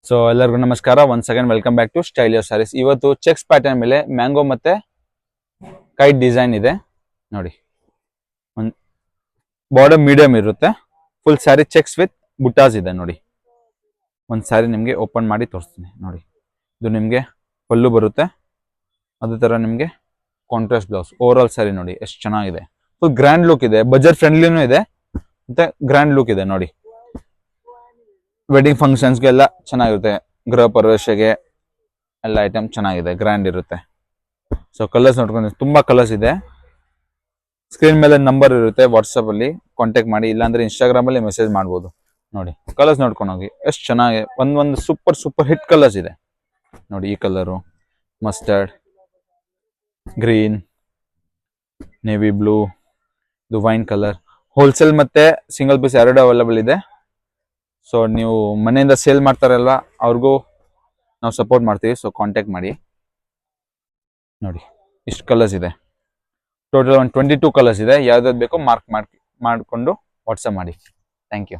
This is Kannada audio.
ಸೊ ಎಲ್ಲರಿಗೂ ನಮಸ್ಕಾರ. Once again welcome back to Stylio Sarees. ಇವತ್ತು ಚೆಕ್ಸ್ ಪ್ಯಾಟರ್ನ್ ಮೇಲೆ ಮ್ಯಾಂಗೋ ಮತ್ತೆ ಕೈಟ್ ಡಿಸೈನ್ ಇದೆ ನೋಡಿ. ಒಂದು ಬಾರ್ಡರ್ ಮೀಡಿಯಂ ಇರುತ್ತೆ. Full sari checks with buttas ಇದೆ ನೋಡಿ. ಒಂದು ಸ್ಯಾರಿ ನಿಮಗೆ ಓಪನ್ ಮಾಡಿ ತೋರಿಸ್ತೀನಿ ನೋಡಿ. ಇದು ನಿಮಗೆ ಪಲ್ಲು ಬರುತ್ತೆ, ಅದೇ ಥರ ನಿಮಗೆ contrast blouse. Over all sari ನೋಡಿ ಎಷ್ಟು ಚೆನ್ನಾಗಿದೆ. ಫುಲ್ ಗ್ರ್ಯಾಂಡ್ ಲುಕ್ ಇದೆ, ಬಜೆಟ್ ಫ್ರೆಂಡ್ಲಿನೂ ಇದೆ ಮತ್ತೆ ಗ್ರ್ಯಾಂಡ್ ಲುಕ್ ಇದೆ ನೋಡಿ. ವೆಡ್ಡಿಂಗ್ ಫಂಕ್ಷನ್ಸ್ಗೆಲ್ಲ ಚೆನ್ನಾಗಿರುತ್ತೆ, ಗೃಹ ಪ್ರವೇಶಕ್ಕೆ ಎಲ್ಲ ಐಟಮ್ ಚೆನ್ನಾಗಿದೆ, ಗ್ರ್ಯಾಂಡ್ ಇರುತ್ತೆ. ಸೊ ಕಲರ್ಸ್ ನೋಡ್ಕೊಂಡು ತುಂಬಾ ಕಲರ್ಸ್ ಇದೆ. ಸ್ಕ್ರೀನ್ ಮೇಲೆ ನಂಬರ್ ಇರುತ್ತೆ, ವಾಟ್ಸಪ್ ಅಲ್ಲಿ ಕಾಂಟ್ಯಾಕ್ಟ್ ಮಾಡಿ, ಇಲ್ಲಾಂದ್ರೆ ಇನ್ಸ್ಟಾಗ್ರಾಮ್ ಅಲ್ಲಿ ಮೆಸೇಜ್ ಮಾಡ್ಬೋದು ನೋಡಿ. ಕಲರ್ಸ್ ನೋಡ್ಕೊಂಡು ಹೋಗಿ ಎಷ್ಟು ಚೆನ್ನಾಗಿ ಒಂದೊಂದು ಸೂಪರ್ ಹಿಟ್ ಕಲರ್ಸ್ ಇದೆ ನೋಡಿ. ಈ colour mustard green, navy blue, ಇದು ವೈನ್ ಕಲರ್. ಹೋಲ್ಸೇಲ್ ಮತ್ತೆ ಸಿಂಗಲ್ ಪೀಸ್ ಎರಡು ಅವೈಲಬಲ್ ಇದೆ. ಸೊ ನೀವು ಮನೆಯಿಂದ ಸೇಲ್ ಮಾಡ್ತಾರಲ್ವ, ಅವ್ರಿಗೂ ನಾವು ಸಪೋರ್ಟ್ ಮಾಡ್ತೀವಿ. ಸೊ ಕಾಂಟ್ಯಾಕ್ಟ್ ಮಾಡಿ ನೋಡಿ. ಇಷ್ಟು ಕಲರ್ಸ್ ಇದೆ, ಟೋಟಲ್ ಒಂದು 22 ಕಲರ್ಸ್ ಇದೆ. ಯಾವ್ದಾದ್ರು ಬೇಕೋ ಮಾಡಿಕೊಂಡು ವಾಟ್ಸಪ್ ಮಾಡಿ. Thank you.